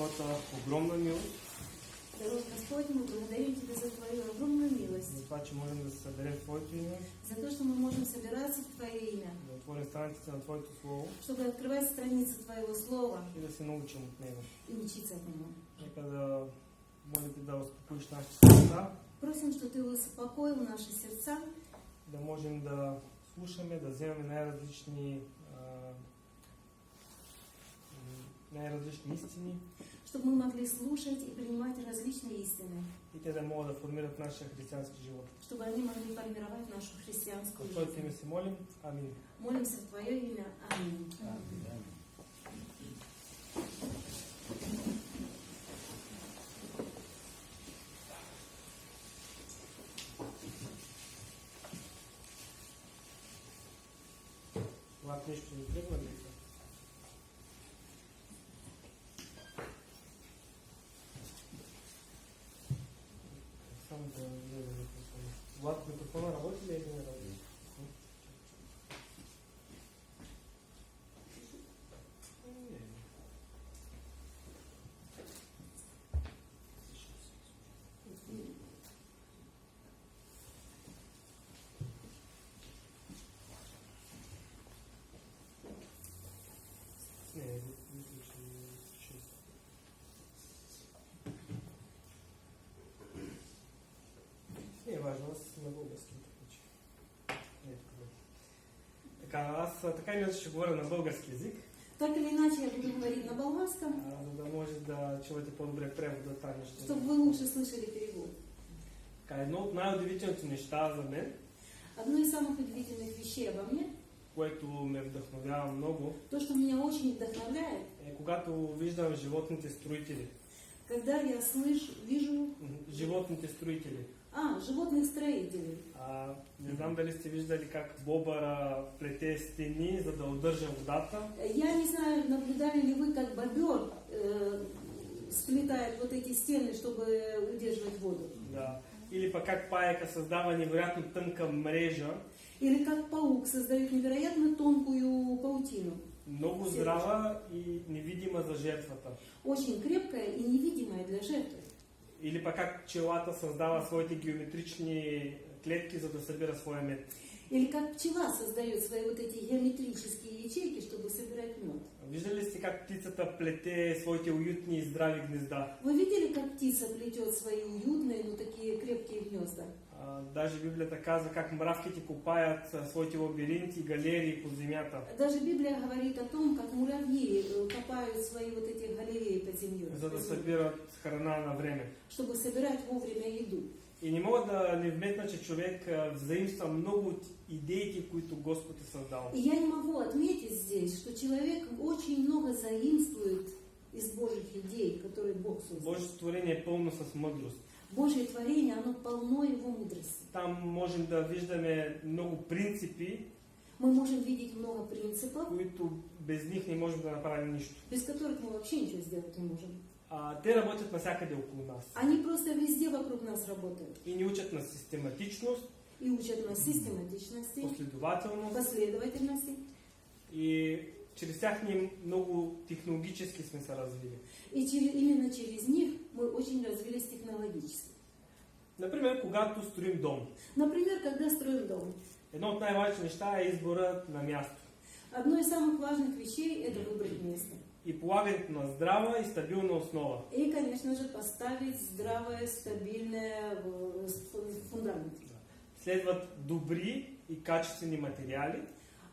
Твоята огромна милост. Господь, мы благодарим Тебя за Твою огромную милост. За това, че можем да се съберем в Твоето име. За то, что мы можем собираться в Твое имя. Да отворим страниците на Твоето Слово. Чтобы открывать страницы Твоего Слова. И да се научим от него. И учиться от Него. Нека да молите да успокоиш нашите сърца. Просим, что Ты успокоил наши сердца. Да можем да слушаме, да вземаме най-различни истини. Чтобы мы могли слушать и принимать различные истины. И те да могат да формират нашия християнски живот. Чтобы они могли формировать нашу христианскую В Твоето жизнь. име се молим. Амин. Молимся в Твое имя. Аминь. Влад, нещо не тръгва ли? Само да гледам микрофона. Влад, микрофона работи ли или не работи? Не, мисля, че често. Не е важно, аз на български така. Не е проблем. Така, аз така или иначе ще говоря на български език. Так или иначе, я буду говорить на болгарском, За да може да чувате по-добре превода там ще. чтобы вы лучше слышали перевод. Така, едно от най-удивителните неща за мен, Одно из самых удивительных вещей обо мне, което ме вдъхновява много, то, что меня очень вдохновляет, е когато виждам животните строители. когда я вижу Животните строители. животных строителей. Не знам дали сте виждали как бобъра плете стени, за да удържа водата. Я не знаю, наблюдали ли вы, как бобер сплетает вот эти стены, чтобы удерживать воду. Да. Или пък как паека създава невероятно тънка мрежа. Или как паук создает невероятно тонкую паутину. Много здрава и невидима за жертвата. Очень крепкая и невидимая для жертвы. Или пък как пчелата създава своите геометрични клетки, за да събира своя мед. Или как пчела создает свои вот эти геометрические ячейки, чтобы собирать мед. Виждали сте как птицата плете своите уютни и здрави гнезда? Вы видели, как птица плетет свои уютные, но такие крепкие гнезда? Даже Библията казва как мравките копаят своите лабиринти и галерии под земята. Даже Библия говорит о том, как муравьи копают свои вот эти галереи под землей. За да събират храна на време. Чтобы собирать вовремя еду. И не мога да не вметна, че човек взаимства много от идеите, които Господ е създал. И я не могу отметить здесь, что человек очень много заимствует из Божьих идей, которые Бог создал. Божието творение е пълно с мъдрост. Божье творение, оно полно его мудрости. Там можем да виждаме много принципи, Мы можем видеть много принципов, които без них не можем да направим нищо. без которых мы вообще ничего сделать не можем. Те работят навсякъде около нас. Они просто везде вокруг нас работают. И ни учат на систематичност, И учат нас систематичности, последовательности. И чрез тях ние много технологически сме се развили. И именно через них мы очень развились технологически. Например, когато строим дом. Например, когда строим дом. Едно от най-важните неща е изборът на място. Одно из самых важных вещей – это выбрать место. И полагането на здрава и стабилна основа. И, конечно же, поставить здравое, стабильное фундамент. Следват добри и качествени материали.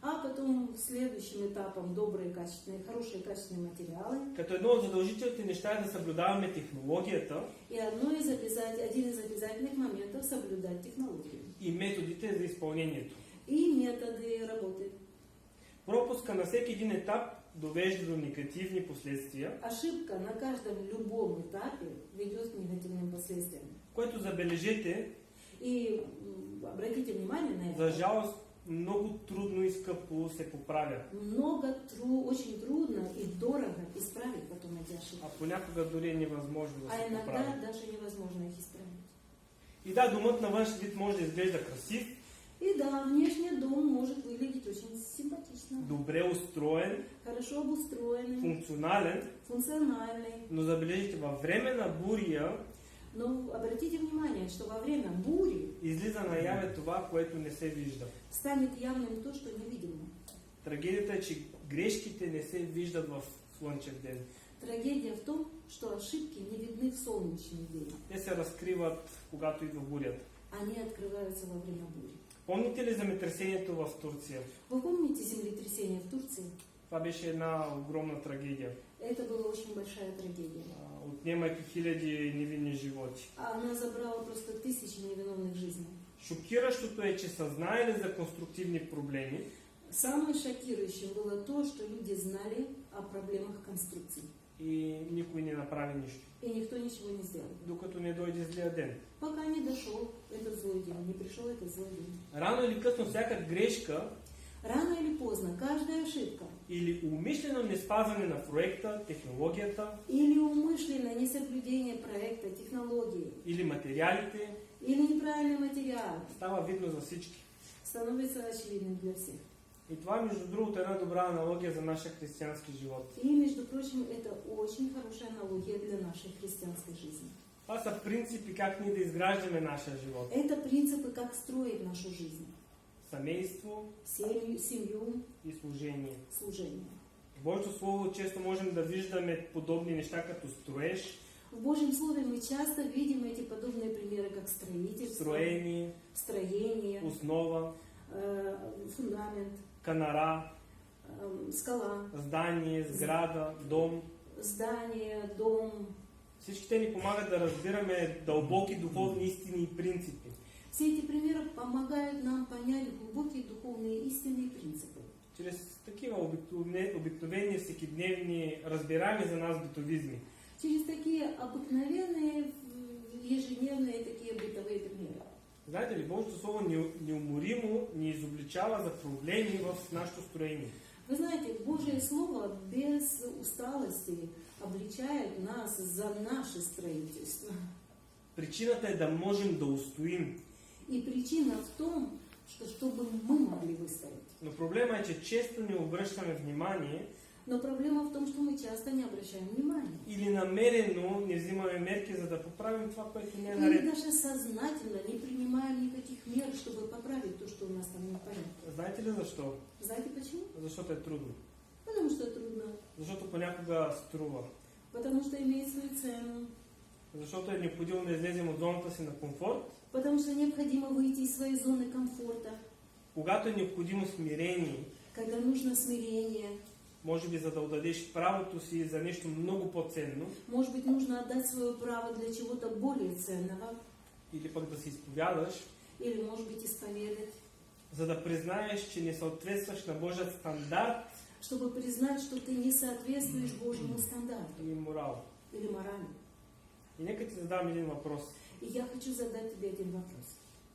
А потом следующим этапом добрые, качественные, хорошие качественные материалы. Като едно от задължителните неща е да съблюдаваме технологията. И один из обязательных моментов – соблюдать технологию. И методите за изпълнението. И методы работы. Пропуска на всеки един етап довежда до негативни последствия. Ошибка на каждом любом этапе ведет к негативным последствиям. Което забележете. И обратите внимание на это. За жалост, много трудно и скъпо се поправя. Очень трудно и дорого исправить потом эти ошибки. А понякога дори е невъзможно да се иногда поправи. даже невозможно их исправить. И да, домът на външен вид може да изглежда красив. И да, внешний дом может выглядеть очень симпатично, добре устроен, хорошо обустроенный, функционален, функциональный. но забележите, във време на буря Но обратите внимание, что во время бури излиза наяве това, което не се вижда. станет явным то, что невидимо. Трагедията е, че грешките не се виждат в слънчев ден. Трагедия в том, что ошибки не видны в солнечный день. Те се разкриват, когато идва бурята. Они открываются во время бури. Помните ли земетресението в Турция? Вы помните землетрясение в Турции? Това беше една огромна трагедия, Это была очень большая трагедия. отнемайки хиляди невинни животи. Она забрала просто тысячи невиновных жизней. Шокиращото е, че са знаели за конструктивни проблеми, Самое шокирующее было то, что люди знали о проблемах конструкций. и никой не направи нищо. И никто ничего не сделал. Докато не дойде злия ден. Пока не дошел этот злой день, не пришел этот злой день. Рано или късно всяка грешка Рано или поздно каждая ошибка или умишлено неспазване на проекта, технологията или умышленное несоблюдение проекта, технологии, или материалите или неправильный материал става видно за всички. становится очевидным для всех. И това, между другото, е една добра аналогия за нашия християнски живот. И, между прочим, это очень хорошая аналогия для нашей христианской жизни. Това са принципи как ние да изграждаме нашия живот. Это принципы, как строить нашу жизнь. Семейство Семью, и служение. служение. В Божието Слово често можем да виждаме подобни неща като строеж, В Божьем Слове мы часто видим эти подобные примеры, как строительство, строение, строение, основа, фундамент, канара, скала, здание, сграда, дом. здание, дом. Всички те ни помагат да разбираме дълбоки духовни истини и принципи. Все эти примеры помогают нам понять глубокие духовные истины и принципы. Чрез такива обикновени, всекидневни, разбираеми за нас битовизми. Через такие обыкновенные, ежедневные такие бытовые примеры. Знаете ли, Божието Слово неуморимо ни изобличава за проблеми в нашето строение. Вы знаете, Божье Слово без усталости обличает нас за наше строительство. Причината е да можем да устоим. И причина в том, что чтобы мы могли выстоять. Но проблема е, че често не обръщаме внимание Но проблема в том, что мы часто не обращаем внимания. или намерено не взимаме мерки, за да поправим това, което не е Или наред. даже сознательно не принимаем никаких мер, чтобы поправить то, что у нас там не в порядке. Знаете ли защо? Знаете почему? Защото е трудно. Потому что трудно. Защото понякога струва. Потому что имеет свою цену. Защото е необходимо да излезем от зоната си на комфорт. Потому что необходимо выйти из своей зоны комфорта. Когато е необходимо смирение, Когда нужно смирение. може би за да отдадеш правото си за нещо много по-ценно, Может быть, нужно отдать свое право для чего-то более ценного. или пък да се изповядаш, Или, может быть, исповедать. за да признаеш, че не съответстваш на Божия стандарт Чтобы признать, что ты не соответствуешь Божьему стандарту и морал. или морали. И нека ти задам един въпрос. И я хочу задать тебе один вопрос.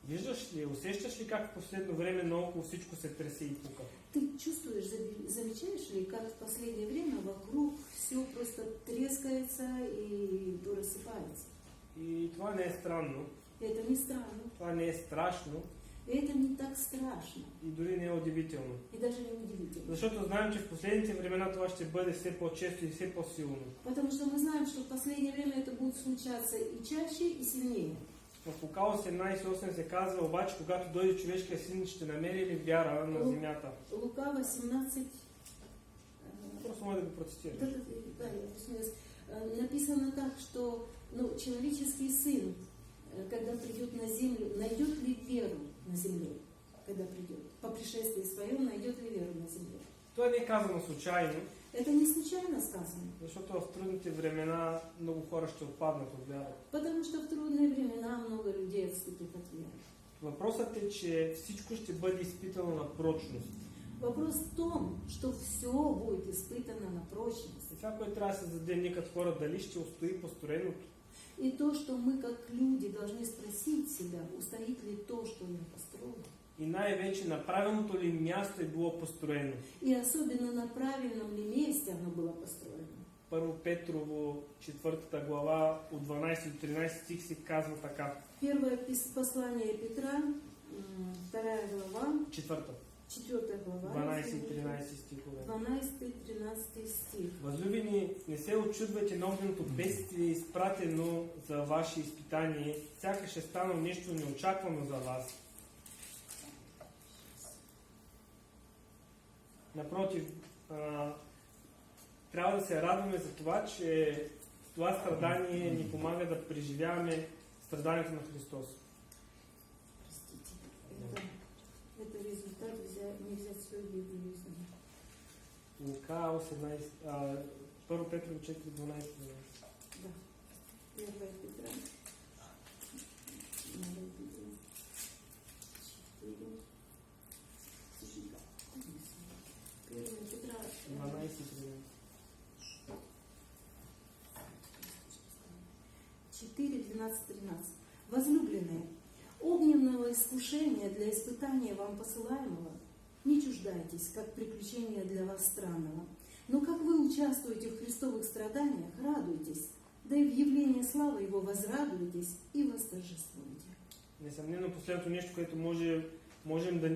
Виждаш ли, усещаш ли как в последно време наоколо всичко се тресе и пука? Ты чувствуешь, замечаешь ли, как в последнее время вокруг все просто трескается и рассыпается? И това не е странно, Это не странно, това не е страшно это не так страшно и дори не е удивително. и даже не удивительно. Защото знаем, че в последните времена това ще бъде все по-често и все по-силно. Потому что мы знаем, что в последнее время это будет случаться и чаще, и сильнее. В Лука 18:8 се казва, обаче, когато дойде човешкия син, ще намери ли вяра на земята? Лука 18. Просто може да го процитираш. Да, я проснулась. Написано так, что человеческий сын, когда придет на землю, найдет ли веру на земле, когда придет? По пришествии своем найдет ли веру на земле? Това не е казано случайно, Это не случайно сказано. защото в трудните времена много хора ще отпаднат от вяра. Потому что в трудные времена много людей отступят от веры. Въпросът е, че всичко ще бъде изпитано на прочност. Вопрос в том, что все будет испытано на прочность. И това, което трябва да се зададе ние като хора, дали ще устои построеното. И то, что мы как люди должны спросить себя, устоит ли то, что я построил. И най-вече на правилното ли място е било построено. И особенно на правильном ли месте оно было построено. Първо Петрово, 4 глава, от 12 до 13 стих се казва така. Первое послание Петра, 2 глава, Четвърта. 4 глава, 12 и 13 стихове. 12-13 стих. Възлюбени, не се очудвайте на огненото бедствие, изпратено за ваше изпитание, сякаш е станало нещо неочаквано за вас. Напротив, трябва да се радваме за това, че това страдание ни помага да преживяваме страданието на Христос. Простите, это результат не взять свою Библию из меня. Лука 18, 1 Петрово 4, 12. Да. 1 Петра. 1 Петра 12 4, 12, 13. Возлюбленные, огненного искушения для испытания вам посылаемого не чуждайтесь, как приключения для вас странного. Но как вы участвуете в христовых страданиях, радуйтесь, да и в явлении славы Его возрадуйтесь и восторжествуйте. Несъмнено, последното нещо, което може да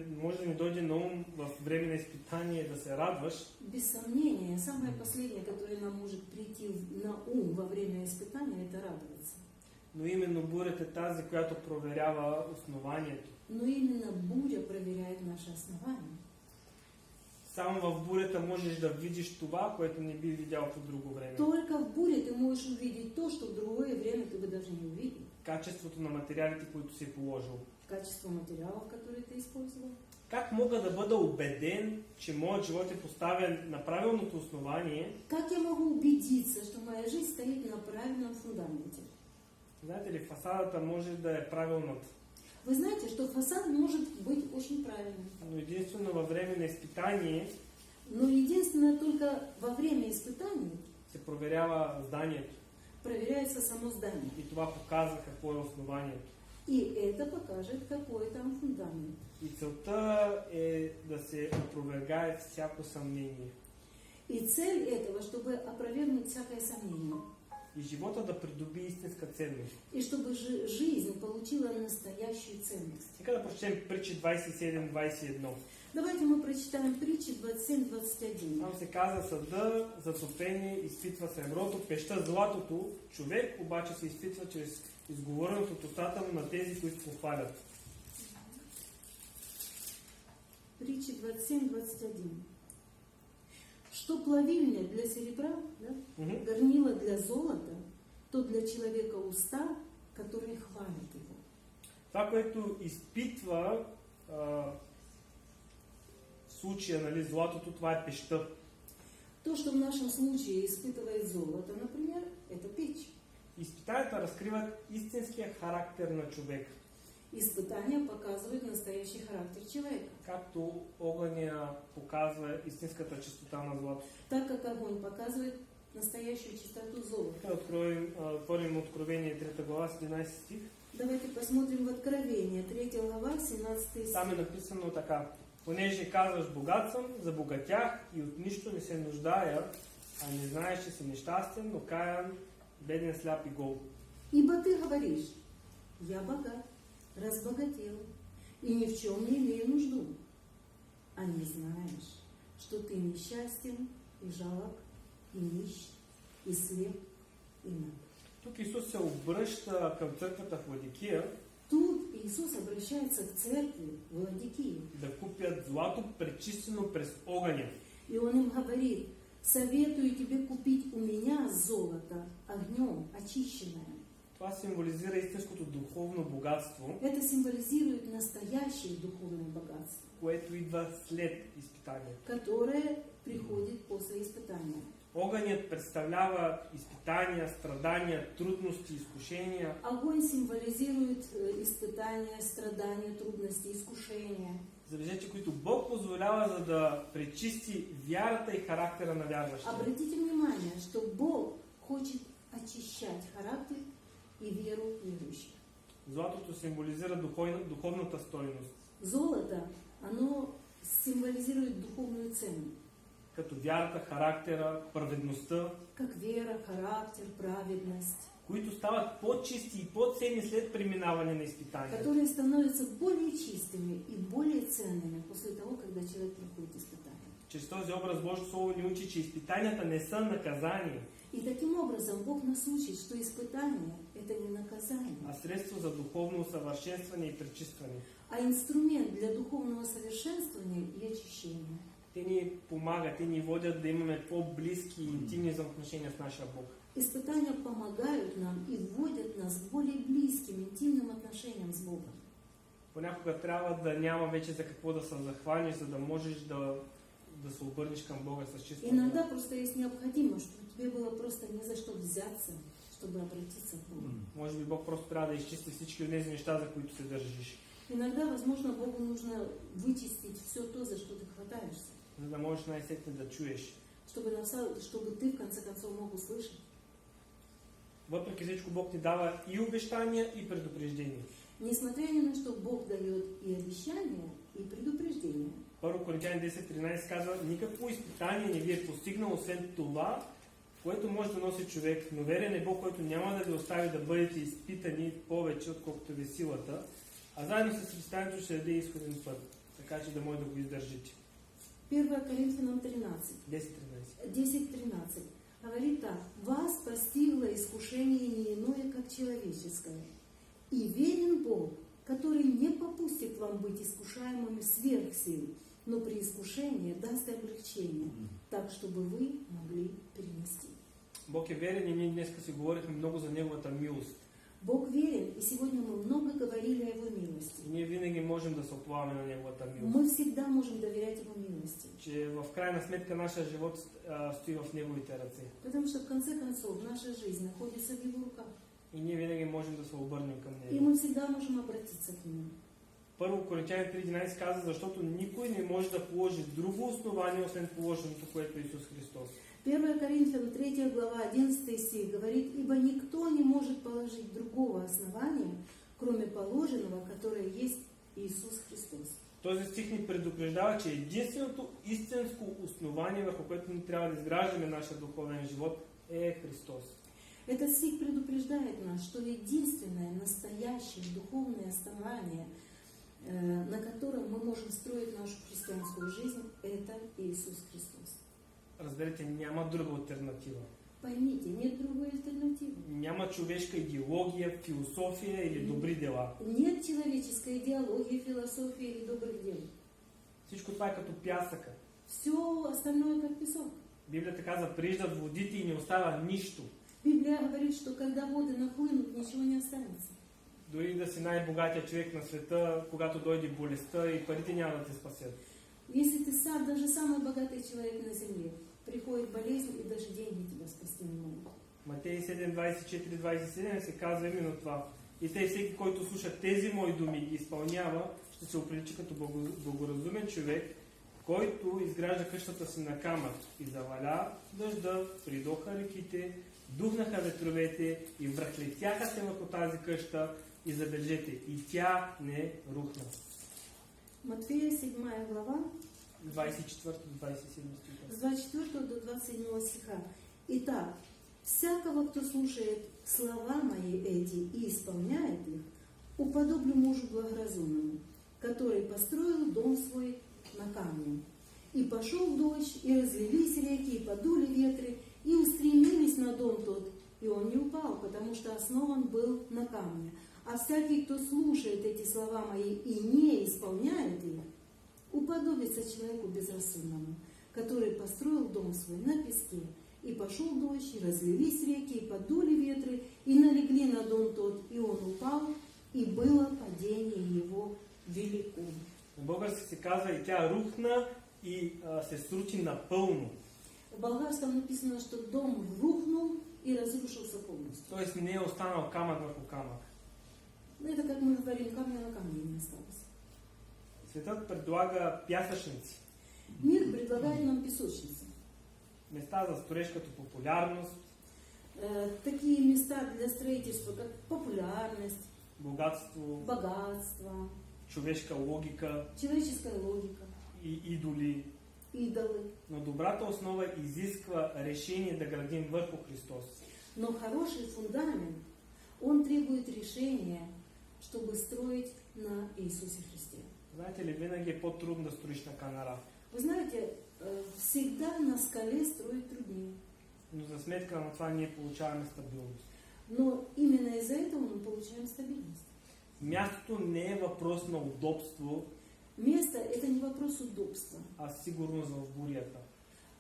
ни дойде на ум в време на изпитание, е да се радваш. Без сомнения, самое последнее, которое нам может прийти на ум во время испытания, это радоваться. Но именно бурята е тази, която проверява основанието. Но именно буря проверяет наши основания. Само в бурята можеш да видиш това, което не би видял по друго време. Только в буре ты можешь увидеть то, что в другое время ты бы даже не увидел. Качеството на материалите, които си положил. Качество материалов, которые ты использовал. Как мога да бъда убеден, че моят живот е поставен на правилното основание? Как я могу убедиться, что моя жизнь стоит на правильном фундаменте? Знаете ли, фасадата може да е правилната. Вы знаете, что фасад может быть очень правильным. Но единствено във време на изпитание Но единственное, только во время испытаний се проверява зданието. проверяется само здание. И това показва какво е основанието. И это покажет, какой там фундамент. И целта е да се опровергае всяко съмнение. И цель этого, чтобы опровергнуть всякое сомнение. И живота да придоби истинска ценност. И чтобы жизнь получила настоящую ценность. Нека да прочетем Притчи 27-21. Давайте мы прочитаем притчи 27-21. Там се казва: съда, затопение, изпитва среброто, пеща, златото. Човек обаче се изпитва чрез изговореното от устата му на тези, които похвалят. Притчи 27-21. Что плавильня для серебра, да? Горнило для золота, то для человека уста, которые хвалят его. Това, което изпитва в случая, нали, златото, това е пещта. То, что в нашем случае испытывает золото, например, это печь. Изпитанията разкриват истинския характер на човека. Испытания показывают настоящий характер человека. Както огъня показва истинската чистота на злато. Так как огонь показывает настоящую чистоту золота. Отворим Откровение 3 глава, 17 стих. Давайте посмотрим в Откровение, 3 глава, 17 стих. Там е написано така: понеже казваш, богат съм, забогатях и от нищо не се нуждая, а не знаеш, че си нещастен, но каян, беден, сляп и гол. Ибо ты говоришь: я богат, разбогател, и ни в чем не имею нужду. А не знаешь, что ты несчастен и жалок, и нищ, и слеп, и наг. Тук Исус се обръща към църквата в Ладикия. Тут Иисус обращается к церкви в Ладикии. Да купят злато, пречистено през огъня. И Он им говорит: советую тебе купить у меня золото огнем очищенное. Това символизира истинското духовно богатство, Это символизирует настоящее духовное богатство, което идва след изпитанието. которое приходит после испытания. Огънят представлява изпитания, страдания, трудности, изкушения. Огонь символизирует испытания, страдания, трудности, искушения. Забележете, които Бог позволява, за да пречисти вярата и характера на вярващия. Обратите внимание, что Бог хочет очищать характер и веру верующих. Златото символизира духовната стойност. Золото, оно символизирует духовную цену. Като вярата, характера, праведността. Как вера, характер, праведность. които стават по-чисти и по-ценни след преминаване на изпитания. Которые становятся более чистыми и более ценными после того, когда человек проходит испытания. Чрез този образ Божието Слово ни учи, че изпитанията не са наказание, И таким образом Бог нас учит, что испытание – это не наказание, а средство за духовно усъвършенстване и пречистване. а инструмент для духовного совершенствования и очищения. Те ни помагат, те ни водят да имаме по-близки и интимни взаимоотношения с нашия Бог. Испытания помогают нам и вводят нас к более близким, интимным отношениям с Богом. Понякога трябва да няма вече за какво да се захванеш, за да можеш да се обърнеш към Бога с чиста. Иногда просто есть необходимо, чтобы тебе было просто не за что взяться, чтобы обратиться к Богу. Може би Бог просто трябва да изчисти всички от тези неща, за които се държиш. Иногда, возможно, Богу нужно вычистить все то, за что ты хватаешься, За да можеш най-сетне да чуеш. чтобы ты, в конце концов, мог услышать. Въпреки всичко Бог ти дава и обещания, и предупреждения. Несмотря ни на что, Бог дает и обещания, и предупреждения. 1 Коринтияни 10:13 казва: никакво изпитание не ви е постигнало, освен това, което може да носи човек, но верен е Бог, който няма да ви остави да бъдете изпитани повече, отколкото ви силата, а заедно с изпитанието ще даде изходен път, така че да може да го издържите. 1 Коринфянам 10:13 говорит так: «Вас постигло искушение не иное, как человеческое, и верен Бог, который не попустит вам быть искушаемыми сверх сил, но при искушении даст облегчение, так, чтобы вы могли перенести». Бог е верен и ние днес си говорихме много за Неговата милост. Бог верен, и сегодня мы много говорили о Его милости. И ние винаги можем да се оплаваме на Неговата милост. Мы всегда можем доверять Его милости. Че в крайна сметка нашия живот стои в Неговите ръце. Потому что в конце концов наша жизнь находится в Его руках. И ние винаги можем да се обърнем към И Него. мы всегда можем обратиться к Нему. 1 Коринтияни 3:11 казва: защото никой не може да положи друго основание, освен положеното, което е Исус Христос. 1 Коринфянам 3 глава 11 стих говорит: «Ибо никто не может положить другого основания, кроме положенного, которое есть Иисус Христос». Този стих ни предупреждава, че единственото истинско основание, върху което ни трябва да изграждаме нашия духовен живот, е Христос. Этот стих предупреждает нас, что единственное настоящее духовное основание, на котором мы можем строить нашу христианскую жизнь, это Иисус Христос. Разберете, няма друга алтернатива. Поймите, нет другой альтернативы. Няма човешка идеология, философия или добри дела. Нет человеческой идеологии, философии или добрых дел. Всичко това е като пясъка. Все остальное как песок. Библията казва: прииждат водите и не остава нищо. Библия говорит, что когда воды нахлынут, ничего не останется. Дори да си най-богатия човек на света, когато дойде болестта и парите няма да те спасят. Если ты сам, даже самый богатый человек на земле, приходит болезнь, и даже деньги тебя спасти не могут. Матей 7:24-27 се казва именно това. И тъй всеки, който слуша тези мои думи и ги изпълнява, ще се оприлича като благоразумен човек, който изгражда къщата си на камък и заваля дъжда, придоха реките, духнаха ветровете и връхлетяха се върху тази къща и забележете, и тя не рухна. Матфея 7 глава, 24-27 с стиха. 24 до 27 стиха. «Итак, всякого, кто слушает слова мои эти и исполняет их, уподоблю мужу благоразумному, который построил дом свой на камне. И пошел дождь, и разлились реки, и подули ветры, и устремились на дом тот, и он не упал, потому что основан был на камне. А всякий, кто слушает эти слова мои и не исполняет их, уподобится человеку безрассудному, который построил дом свой на песке. И пошел дождь, и разлились реки, и подули ветры, и налегли на дом тот, и он упал, и было падение его велико». На български се казва: и тя рухна и се срути напълно. В болгарском написано, что дом рухнул и разрушился полностью. Тоест не е останал камък върху камък. Ну, это, как мы говорим, камня на камне не осталось. Светът предлага пясъчници, Мир предлагает нам песочницы. места за строеж като популярност, Такие места для строительства, как популярность, богатство, богатство, човешка логика человеческая логика, и идоли. идолы. Но добрата основа изисква решение да градим върху Христос. Но хороший фундамент, он требует решения, чтобы строить на Иисусе Христе. Знаете ли, винаги е по-трудно да строиш на канара. Вы знаете, всегда на скале строить труднее. Но за сметка на това ние получаваме стабилност. Но именно из-за этого мы получаем стабильность. Мястото не е въпрос на удобство, Место – это не вопрос удобства, а сигурност в бурята.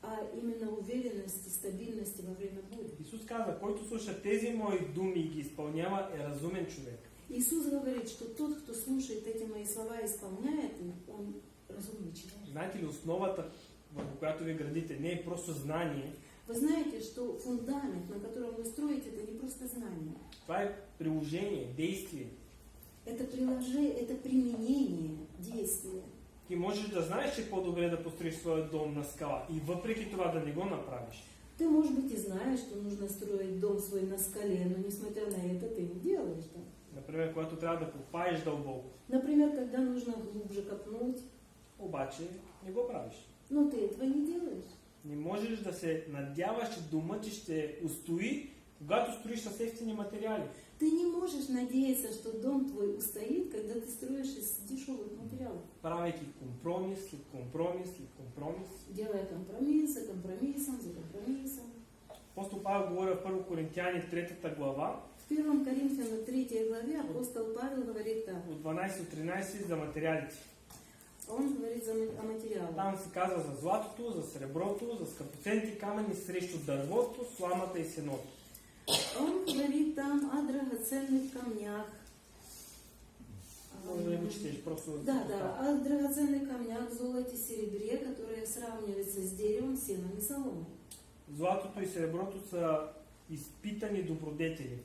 а именно уверенности, стабильности во время бури. Исус каза, който слуша тези мои думи и ги изпълнява, е разумен човек. Иисус говорит, что тот, кто слушает эти мои слова и исполняет их, он разумный человек. Знаете ли, основата, върху която ви градите, не е просто знание, Вы знаете, что фундамент, на котором вы строите, это не просто знание. това е приложение, действие. Это приложение, это применение, действие. Ти можеш да знаеш, че е по-добре да построиш своя дом на скала и въпреки това да не го направиш. Ты, может быть, и знаешь, что нужно строить дом свой на скале, но несмотря на это, ты не делаешь, да? Например, когато трябва да копаеш дълбоко, Например, когда нужно глубже копнуть, обаче не го правиш. но ты этого не делаешь. Не можеш да се надяваш, че домът ти ще устои, когато строиш с ефтини материали. Ты не можешь надеяться, что дом твой устоит, когда ты строишь из дешевых материалов. Правейки компромис, след компромис, след компромис. Делая компромиссы, компромиссом за компромиссом. Апостол Павел говори в 1 Коринтияни 3 глава, В 1 Коринфянам 3 главе апостол Павел говорит так. от 12-13 за материалите. Он говорит о материалах. Там се казва за златото, за среброто, за скъпоценни камъни срещу дървото, сламата и сеното. Он говорит там о драгоценных камнях. Може да не го четеш, просто... Да, о драгоценных камнях, золоте, серебре, которые сравниваются с деревом, сеном и соломой. Златото и среброто са изпитани добродетели.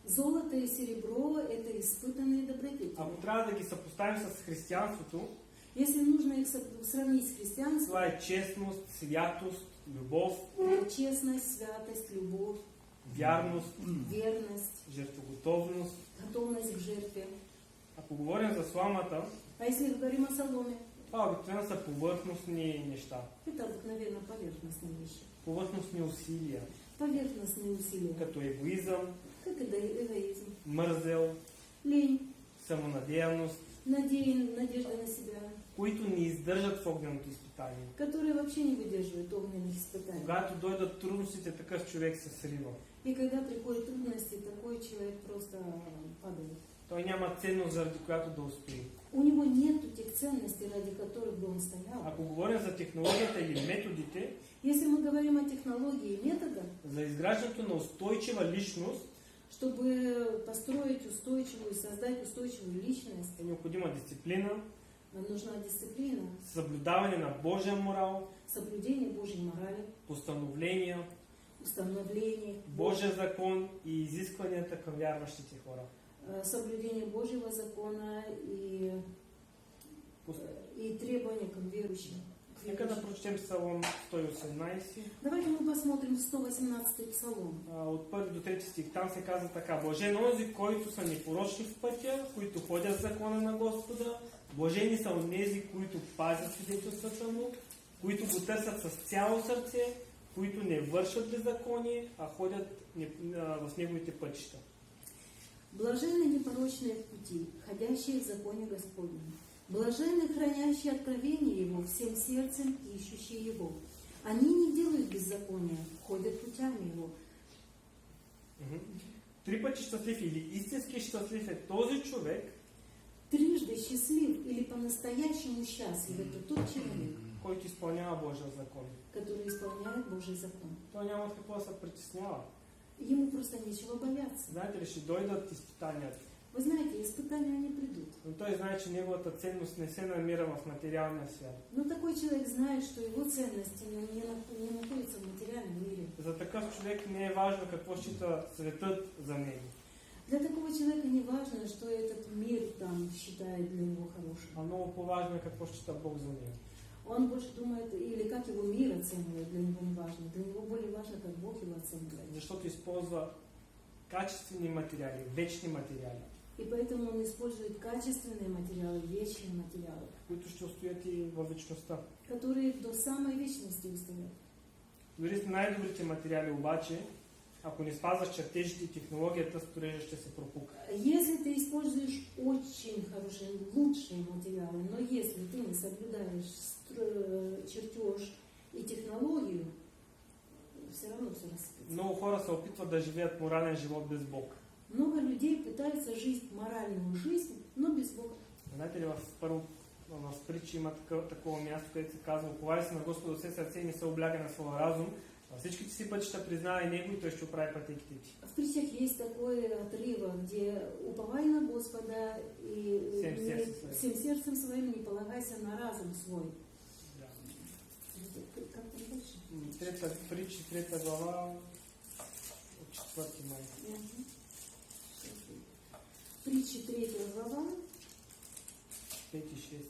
Золото и серебро – это испытанные добродетели. Ако трябва да ги съпоставим с християнството, Если нужно их сравнить с христианством, това е честност, святост, любов, это честность, святость, любовь, вярност, верность, жертвоготовност. готовность к жертве. Ако говорим за сламата, А если говорим о соломе, това обикновено са повърхностни неща, это обыкновенно поверхностные вещи. повърхностни усилия, Поверхностные усилия, като егоизъм, как и эгоизм, мързел, лень, самонадеяност, надежда на себя, които ни издържат в огненото изпитание. которые вообще не выдерживают огненных испытаний. Когато дойдат трудностите, такъв човек се срива. И когда приходят трудности, такой человек просто падает. Той няма ценност, заради която да устои. У него нет тех ценностей, ради которых бы он стоял. Ако говорим за технологията или методите, Если мы говорим о технологии и методах, за изграждането на устойчива личност чтобы построить устойчивую, создать устойчивую личность, е необходима дисциплина, нам нужна дисциплина, съблюдаване на Божия морал, соблюдение Божьей морали, постановления, установление, Божия закон и изискванията към вярващите хора. соблюдение Божьего закона и требования к верующим. Нека да прочетем Псалом 118. Давайте мы посмотрим 118 псалом. От 1 до 3 стих. Там се казва така: Блажен онзи, които са непорочни в пътя, които ходят в закона на Господа. Блажени са онези, които пазят свидетелствата му, които го търсят с цяло сърце, които не вършат беззаконие, а ходят в неговите пътища. Блаженны непорочные в пути, ходящие в законе Господнем. Блаженны, хранящие откровение Его, всем сердцем ищущие Его. Они не делают беззакония, ходят путями Его. Три пъти щастлив или истински щастлив е този човек, Трижды счастлив или по-настоящему счастлив – это тот человек, който изпълнява Божия закон. который исполняет Божий закон. Той няма от какво да се притеснява. Ему просто нечего бояться. Знаете ли, ще дойдат изпитанията. Вы знаете, испытания не придут. Но той знае, че неговата ценност не се намира в материалния свят. Но такой человек знает, что его ценности не находятся в материальном мире. За такъв човек не е важно какво счита светът за него. Для такого человека не важно, что этот мир там считает для него хорошим. А много по-важно е какво счита Бог за него. Он больше думает, или как его мир оценивает, для него не важно. Для него более важно, как Бог его оценивает. Защото използва качествени материали, вечни материали, И поэтому он использует качественные материалы, вечные материалы, които ще устоят и във вечността. которые до самой вечности устоят. Дори с най-добрите материали обаче, Ако не спазваш чертежите и технологията, строежа ще се пропука. Если ты используешь очень хорошие, лучшие материалы, но если ты не соблюдаешь чертеж и технологию, все равно все рассыпется. Много хора се опитват да живеят морален живот без Бог. Много людей пытаются жить моральную жизнь, но без Бога. Знаете ли, в притчи има такова място, където се казва: уповай се на Господа все сърце и не се обляга на своя разум. Във всичките си пътища признавай Него и Той ще оправи пътеките ти. В притчах есть такой отрывок, где уповай на Господа и всем сердцем своим не полагайся на разум свой. Да. Как там дальше? Притчи, 3 глава, от 4 май. Притчи 3 глава, 5 и 6.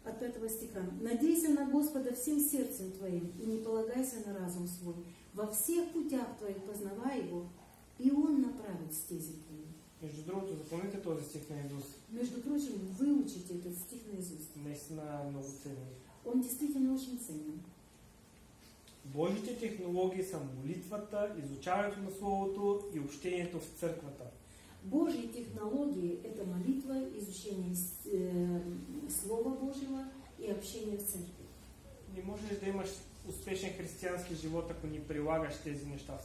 от 5 стиха. «Надейся на Господа всем сердцем твоим и не полагайся на разум свой. Во всех путях твоих познавай Его, и Он направит стези твои». Между другото, запомните този стих на Иисус. Между прочим, выучите этот стих наизуст. Наистина много ценен. Он действительно очень ценен. Божите технологии са молитвата, изучаването на Словото и общението в църквата. Божьи технологии – это молитва, изучение Слова Божьего и общение в церкви. Не можеш да имаш успешен християнски живот, ако не прилагаш тези неща.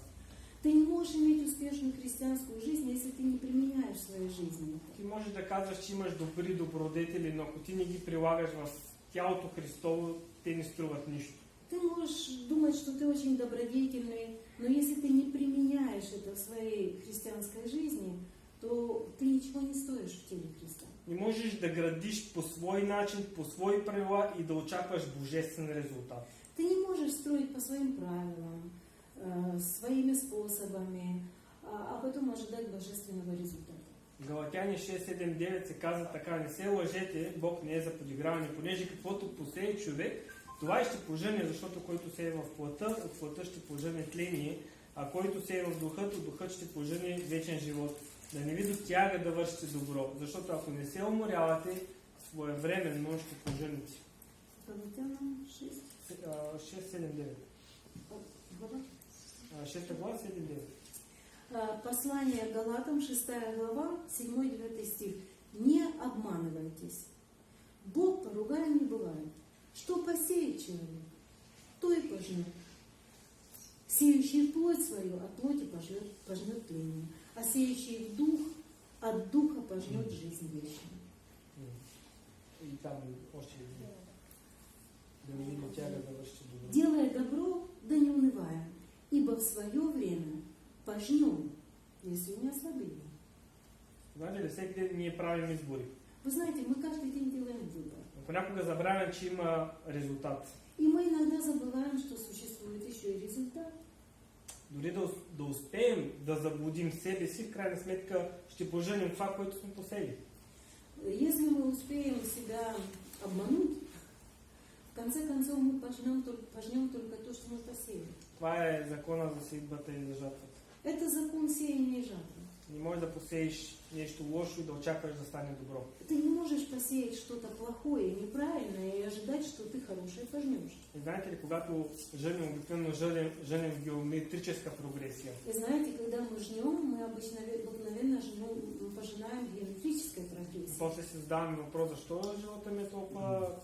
Ты не можешь иметь успешную христианскую жизнь, если ты не применяешь в своей жизни. Ти можеш да казваш, че имаш добри добродетели, но ако ти не ги прилагаш в тялото Христово, те не струват нищо. Ты можешь думать, что ты очень добродетельный, но если ты не применяешь это в своей христианской жизни, то ты ничего не стоишь в теле Христа. Не можеш да градиш по свой начин, по свои правила и да очакваш божествен резултат. Ты не можешь строить по своим правилам, своими способами, а потом ожидать божественного результата. Галатяни 6:7-9 се казва така: не се лъжете, Бог не е за подиграване, понеже каквото посее човек, това и ще пожъне, защото който сее в плътта, от плътта ще пожъне тление, а който сее в духът, от духът ще пожъне вечен живот. Да не ви дотяга да вършите добро, защото ако не се уморявате, своевременно ще пожъните. Галатянам 6:7-9. 6 глава, 7-9. Послание Галатам, 6 глава, 7-9 стих. «Не обманывайтесь. Бог поругаем не бывает. Что посеет человек, то и пожнет. Сеющий в плоть свою от плоти пожнет тление, а сеющий в дух от духа пожнет жизнь вечную». И там още да не ви дотяга да вършите добро. «Делая добро, да не унываем, ибо в свое время пожнем, если не ослабеем». Знаете ли, всеки ден ние правим избори. Вы знаете, мы каждый день делаем выбор. Но понякога забравяме, че има резултат. И мы иногда забываем, что существует еще и результат. Дори да успеем да заблудим себе си, в крайна сметка ще пожънем това, което сме посели. Если мы успеем себя обмануть, в конце концов мы пожнем только то, что мы посеяли. Това е закона за сеитбата и за жатвата. Это закон сеяния и жатвы. Не можеш да посееш нещо лошо и да очакваш да стане добро. Ты не можешь посеять что-то плохое, неправильное и ожидать, что ты хорошее пожнешь. И знаете ли, когато жънем, обикновено жънем в геометрическа прогресия. И знаете, когда мы жнем, мы обыкновенно пожинаем в геометрической прогрессии. После си задаваме въпрос, защо живота ми е толкова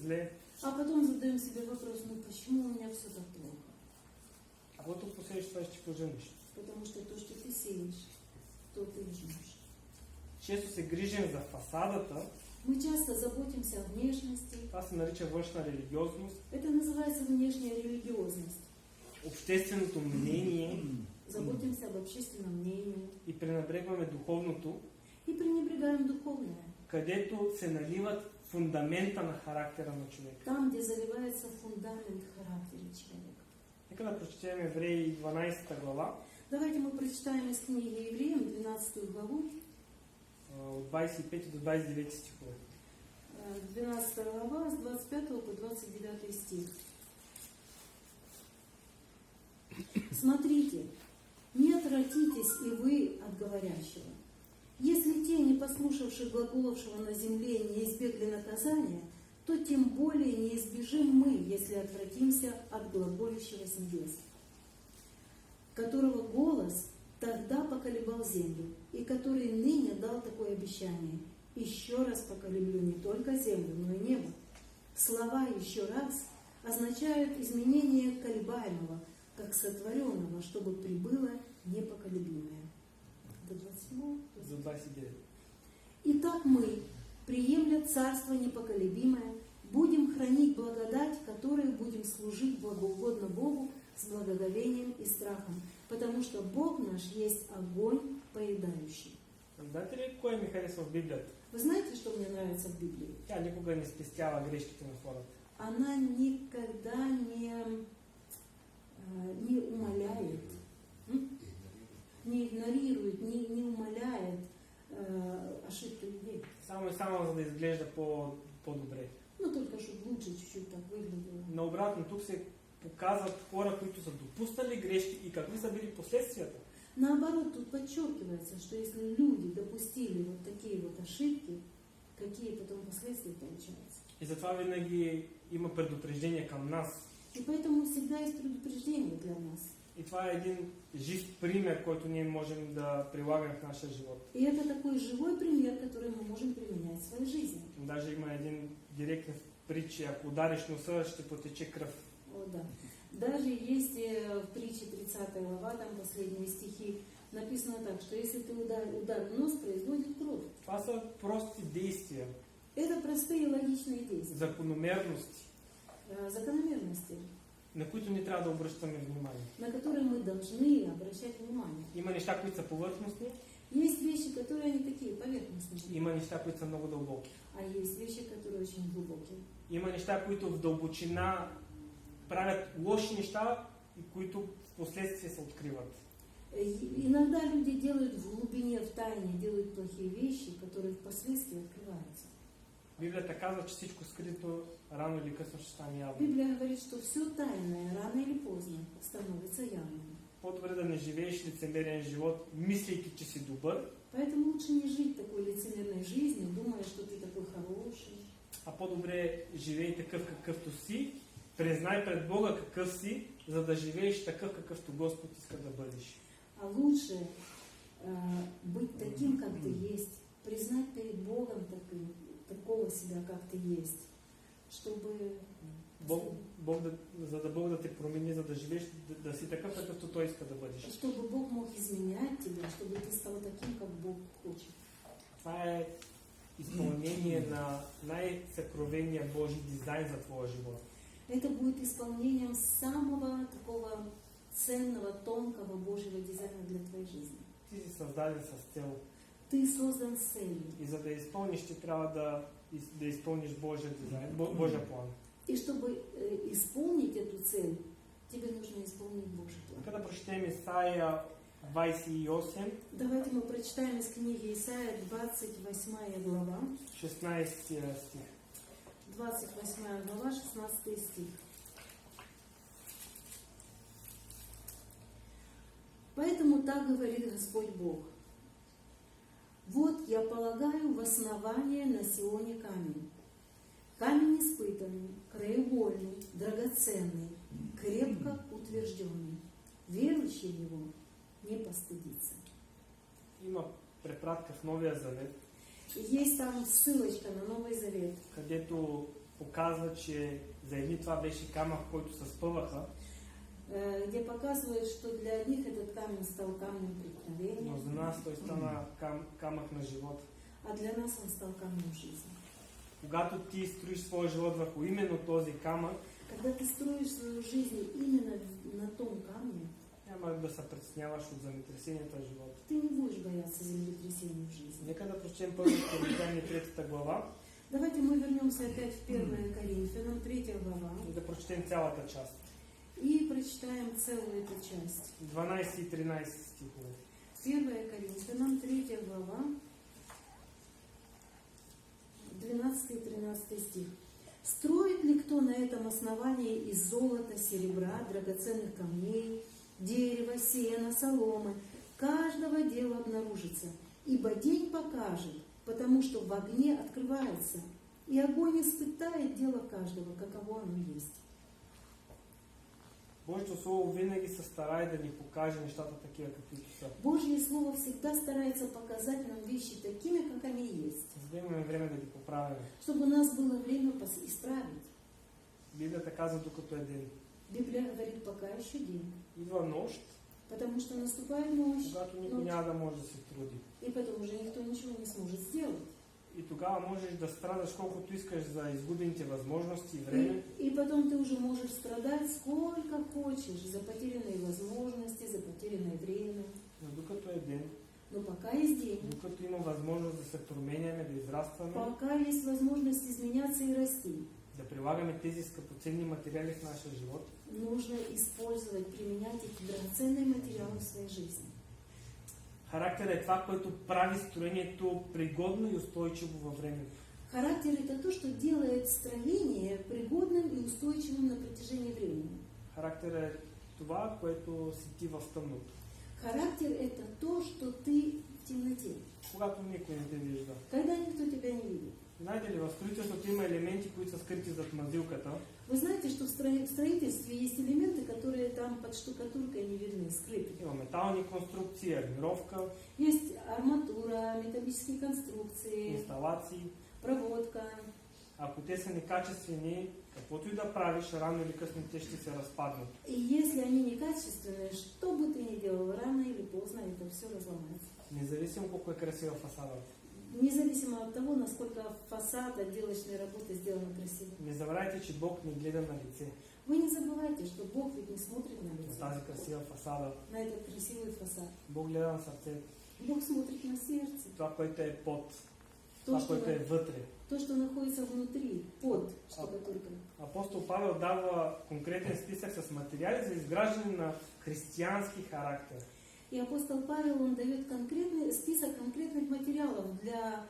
зле. А потом задаем себе вопрос, ну почему у меня все так плохо? А когато посееш, това ще пожънеш. Потому что то, что ты сеешь, то ты жнешь. Често се грижим за фасадата. Мы часто заботимся о внешности. Това се нарича външна религиозност. Это называется внешняя религиозность. Общественото мнение. Заботимся об общественном мнении. И пренебрегваме духовното. И пренебрегаем духовное. Където се наливат фундамента на характера на човек. Там, где заливается фундамент характера человека. Нека да прочетем Евреи 12 глава. Давайте мы прочитаем из книги Евреям 12 главу. От 25 до 29 стихове. 12 глава с 25 по 29 стих. «Смотрите, не отвратитесь и вы от говорящего. Если те, не послушавшие глаголовшего на земле, не избегли наказания, то тем более не избежим мы, если отвратимся от глаголющего с небес, которого голос тогда поколебал землю, и который ныне дал такое обещание: еще раз поколеблю не только землю, но и небо. Слова «еще раз» означают изменение колебаемого, как сотворенного, чтобы прибыло непоколебимое. До 27. За 29. Итак мы, приемля Царство непоколебимое, будем хранить благодать, которой будем служить благоугодно Богу с благоговением и страхом, потому что Бог наш есть огонь поедающий. Знаете ли кое ми харесва в Библията? Вы знаете, что мне нравится в Библии? Тя никога не спестява грешките на хората. Она никогда не умаляет, не игнорирует, не умаляет ошибки людей. Само и само за да изглежда по-добре. Ну, только чтобы лучше чуть-чуть так выглядело. Наобратно, тук се показват хора, които са допуснали грешки и какви са били последствията. Наоборот, тут подчеркивается, что если люди допустили вот такие вот ошибки, какие потом последствия получаются. И затова винаги има предупреждение към нас. И поэтому всегда есть предупреждение для нас. И това е един жив пример, който ние можем да прилагаме в нашия живот. И это такой живой пример, который мы можем применять в своей жизни. Даже има един директен притча: ако удариш носа, ще потече кръв. О, да. Даже есть в притче 30 глава, там последние стихи, написано так, что если ты удар в нос, производит кровь. Това са прости действия. Это простые логичные действия. Закономерности, Закономерности, на които не трябва да обръщаме внимание. на которые мы должны обращать внимание. Има неща, които са повърхностни, Есть вещи, которые они такие поверхностные, има неща, които са много дълбоки. а есть вещи, которые очень глубокие. Има неща, които в дълбочина правят лоши неща и които в последствие се откриват. Иногда люди делают в глубине, в тайне, делают плохие вещи, которые впоследствии открываются. Библията казва, че всичко скрито рано или късно ще стане явно. Библия говорит, что все тайное рано или поздно становится явным. По-добре да не живееш лицемерен живот, мислейки, че си добър, Поэтому лучше не жить такой лицемерной жизнью, думая, что ты такой хороший. а по-добре живей такъв какъвто си, признай пред Бога какъв си, за да живееш такъв какъвто Господ иска да бъдеш. А лучше быть таким, как ты есть, признать перед Богом такого себя, как ты есть, чтобы За да Бог да те промени, за да живееш, да си такъв, какъвто Той иска да бъдеш. чтобы Бог мог изменять тебя, чтобы ты стал таким, как Бог хочет. Това е изпълнение на най-съкровения Божий дизайн за твоя живот. Это будет исполнением самого такого ценного, тонкого Божьего дизайна для твоей жизни. Ти си създаден с цел. Ты создан с целью. И за да я изпълниш, ти трябва да изпълниш Божия дизайн, Божия план. И чтобы исполнить эту цель, тебе нужно исполнить Божий план. Нека да прочетем Исаия 28, Давайте мы прочитаем из книги Исаия 28 глава, 16 стих. 28 глава, 16 стих. Поэтому так говорит Господь Бог. Вот я полагаю в основание на Сионе камень. Камень испытанный, краеугольный, драгоценный, крепко утвержденный. Верующий в него не постыдится. Има препратка в Новия Завет, Есть там ссылочка на Новый Завет, където показва, че за едни това беше камък, който се спъваха, где показывает, что для одних этот камень стал камнем преткновения, но за нас той стана камък на живота. а для нас он стал камнем жизни. Когато ти строиш своя живот върху именно този камък, Когда ты строишь свою жизнь именно на том камне, няма да се притесняваш от земетресенията в живота. ты не будешь бояться землетрясений в жизни. Нека да прочетем първо Коринтяни 3 глава Давайте мы вернемся опять в 1 Коринфянам, 3 глава, и да прочетем цялата част. и прочитаем целую эту часть. 12 и 13 стихове. 1 Коринфянам, 3 глава, 12 и 13 стих. «Строит ли кто на этом основании из золота, серебра, драгоценных камней, дерева, сена, соломы? Каждого дела обнаружится, ибо день покажет, потому что в огне открывается, И огонь испытает дело каждого, каково оно есть. Божието Слово винаги се старае да ни покаже нещата такива, каквито са. Божье Слово всегда старается показать нам вещи такими, как они есть. За да имаме време да ги поправяме. Чтобы у нас было время исправить. Библията казва, докато е ден. Библия говорит, пока еще день. Идва нощ, Потому что наступает ночь, когато никой няма да може да се труди. и потом уже никто ничего не сможет сделать. И тогава можеш да страдаш колкото искаш за изгубените възможности и време. И потом ты уже можешь страдать сколько хочешь за потерянные возможности, за потерянное время. Но докато е ден, Но пока есть день, докато има възможност да се променяме, да израстваме, пока есть возможность изменяться и расти, да прилагаме тези скъпоценни материали в нашия живот, нужно использовать, применять эти драгоценные материалы в своей жизни. характер е това, което прави строението пригодно и устойчиво във времето. Характер – это то, что делает строение пригодным и устойчивым на протяжении времени. Характер е това, което си ти в тъмното. Характер – это то, что ты в темноте, Когато никой не те вижда. когда никто тебя не видит. Знаете ли, в строителството има елементи, които са скрити зад мазилката. Вы знаете, что в строительстве есть элементы, которые там под штукатуркой не видны, скрыты. Има метални конструкции, армировка, Есть арматура, металлические конструкции, инсталации. проводка. Ако те са некачествени, каквото и да правиш, рано или късно те ще се разпаднат. И если они некачественные, что бы ты ни делал, рано или поздно это все разломается. Независимо колко е красива фасадата. Независимо от того, насколько фасад, отделочные работы сделаны красиво. Не забравяйте, че Бог не гледа на лице. Вы не забывайте, что Бог ведь не смотрит на На лицо, тази красива фасада. на этот красивый фасад. Бог гледа на сърцето. Бог смотрит на сердце. Това, което е под. То, Това, което е вътре. то, что находится внутри, под штукатуркой. Апостол Павел дава конкретен списък с материали за изграждане на християнски характер. И апостол Павел, он дает список конкретных материалов для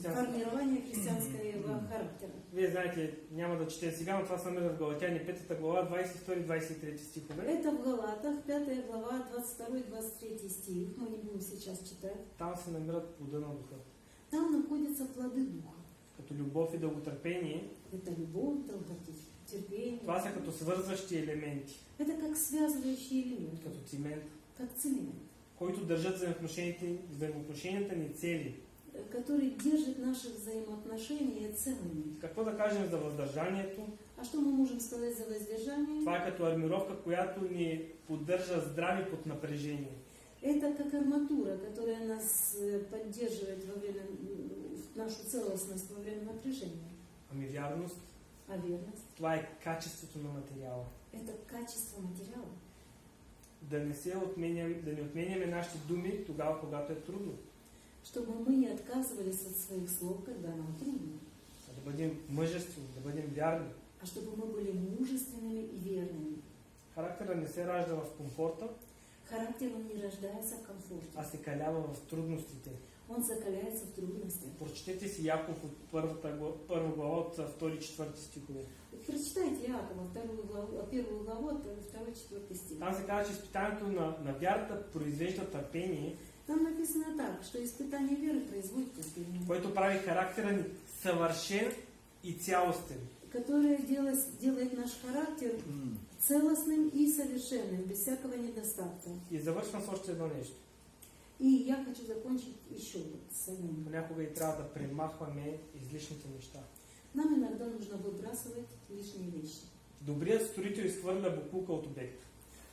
формирования христианского характера. Вие знаете, няма да четем сега, но това се намира в Галатяни 5 глава, 22-23 стихове. Это в Галатах, 5 глава, 22-23 стих. Мы не будем сейчас читать. Там се намират плода на духа. Там находятся плоды духа. Като любов и дълготърпение. Это любовь, терпение. Това са като свързващи елементи. Это как связывающий элемент, Като цимент, как цемент, които държат взаимоотношенията ни цели. который держит наши взаимоотношения целыми. Какво да кажем за въздържанието? А что мы можем сказать за воздержание? Това е като армировка, която ни поддържа здрави под напрежение. Это как арматура, которая нас поддерживает во время, нашу целостность во время напряжения. Ами вярност, А верность това е качеството на материала. – это качество материала. Да не отменяме нашите думи тогава, когато е трудно. Чтобы мы не отказывались от своих слов, когда нам трудно. Да бъдем мъжествени, да бъдем вярни. А чтобы мы были мужественными и верными. Характерът не се ражда в комфорта, Характер он не рождается в комфорте. а се калява в трудностите. Он закаляется в трудностях. Прочетете си Яков от първа глава от 2-4 стихове. Прочитайте Иакова, первую главу, от 2-4 стих. Там се казва, че изпитанието на вярата произвежда търпение, Там написано так, что испытание веры производит терпение, което прави характера ни съвършен и цялостен. которое делает наш характер целостным и совершенным, без всякого недостатка. И завършвам с още едно нещо. И я хочу закончить еще с одним. Понякога и трябва да премахваме излишните неща. Нам иногда нужно выбрасывать лишние вещи. Добрият строител изхвърля боклука от обекта.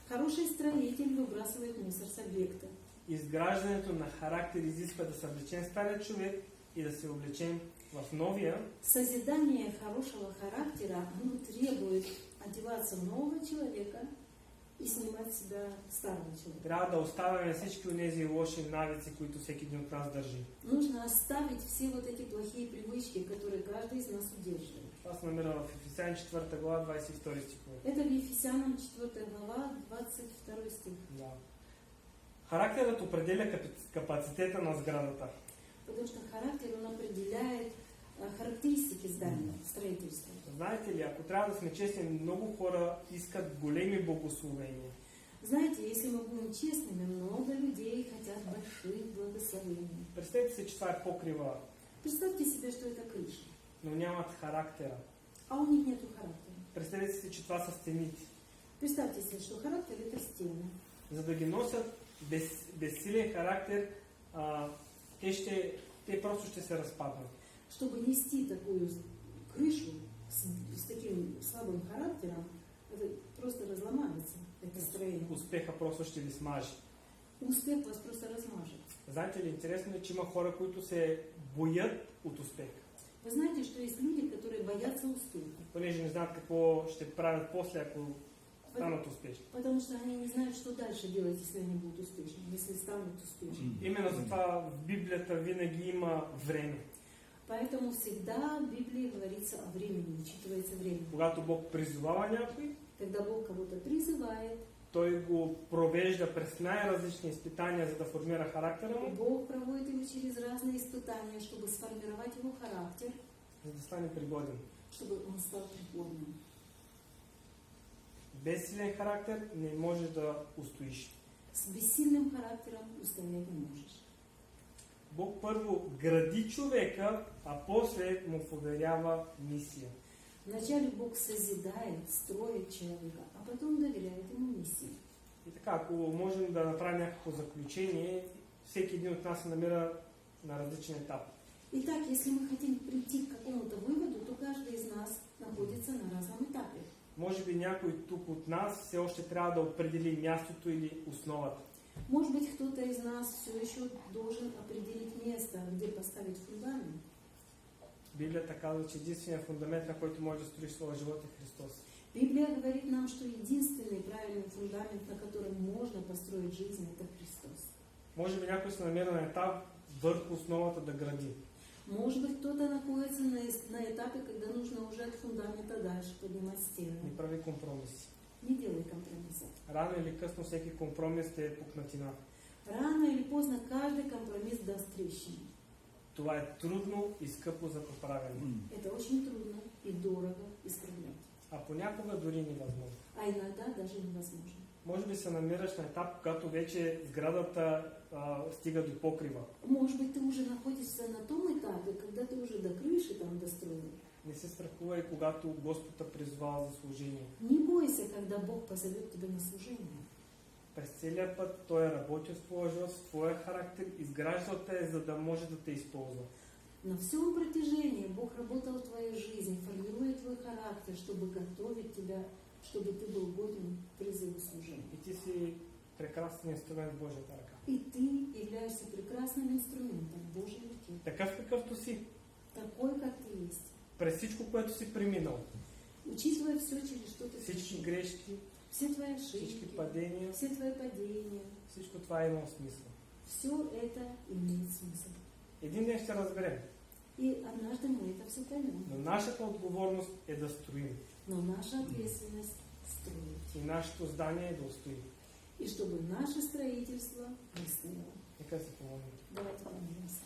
Хороший строитель выбрасывает мусор с объекта. Изграждането на характер изисква да се облечем стария човек и да се облечем в новия. Созидание хорошего характера, оно требует одеваться в нового человека и снимать с себя старого человека. Трябва да оставяме всички онези лоши навици, които всеки един от нас държи. Нужно оставить все вот эти плохие привычки, которые каждый из нас удерживает. Това се намира в Ефесяни 4 глава, 22 стихове. Это в Ефесянам 4 глава, 22 стих. Да. Характерът определя капацитета на сградата. Потому что характер, он определяет характеристики здания, строительства. Знаете ли, ако трябва да сме честни, много хора искат големи благословения. Знаете, если мы будем честными, много людей хотят больших благословений. Представете си, че това е покрива Представьте себе, что это крыша, но нямат характера. а у них нету характера. Представете си, че това са стените. Представьте себе, что характер это стены. За да ги носят безсилен характер, те просто ще се разпаднат. Чтобы нести такую крышу с таким слабым характером, это просто разломается, это строение. Успеха просто ще ви смаже. Успех вас просто размажет. Знаете ли, интересно е, че има хора, които се боят от успех. Вы знаете, что есть люди, которые боятся успеха, Понеже не знаят какво ще правят после, ако станат успешни. потому что они не знают, что дальше делать, если они будут успешны, если станут успешны. Именно затова в Библията винаги има време. Поэтому всегда в Библии говорится о времени, учитывается время. Когато Бог призовава някой, Когда Бог кого-то призывает, Той го провежда през най-различни изпитания, за да формира характера му, Бог проводит его через разные испытания, чтобы сформировать его характер, за да стане пригоден. чтобы он стал пригодным. Без силен характер не можеш да устоиш. С бессильным характером устоять не можешь. Бог първо гради човека, а после му поверява мисия. Вначале Бог созидает, строит человека, а потом доверяет ему миссию. И така, ако можем да направим някакво заключение, всеки един от нас се намира на различен етап. Итак, если мы хотим прийти к какому-то выводу, то каждый из нас находится на разном этапе. Може би някой тук от нас все още трябва да определи мястото или основата. Может быть, кто-то из нас все еще должен определить место, где поставить фундамент. Библията казва, че единственият фундамент, на който може да строиш своя живот е Христос. Библия говорит нам, что единственный правильный фундамент, на котором можно построить жизнь, это Христос. Може би някой се намира на етап върху основата да гради. Может быть, кто-то находится на этапе, когда нужно уже от фундамента дальше поднимать стены. Не прави компромиси. Не делай компромиссов. Рано или късно всеки компромис е пукнатина. Рано или поздно каждый компромисс даст трещину. Това е трудно и скъпо за поправяне. Это очень трудно и дорого исправлять. А понякога дори невъзможно. А иногда даже невозможно. Може би се намираш на етап, когато вече сградата стига до покрива. Может быть, ты уже находишься на том этапе, когда ты уже до крыши там достроил. Не се страхувай, когато Господ те призвал за служение. Не бойся, когда Бог позовет тебя на служение. През целия път Той е работил с твоя живот, с твоя характер, изграждал те, за да може да те използва. На всем протяжении Бог работал в твоей жизни, формируя твой характер, чтобы готовить тебя, чтобы ты был годен к призыву служения. И ти си прекрасен инструмент в Божията ръка. И ты являешься прекрасным инструментом в Божьей руке. Такъв какъвто си, Такой, как ты есть. през всичко, което си преминал, Учитывая все, через что ты всички прошел. грешки, Все твои всички ошибки, падения, все твои падения. всичко това е имало смисъл. Все это имеет смысл. Един ден ще разберем, И однажды мы это все поймем. но нашата отговорност е да строим. Но наша ответственность строить. И нашето здание е да устои. И чтобы наше строительство выстояло. Нека се помолим. Давайте помолимся.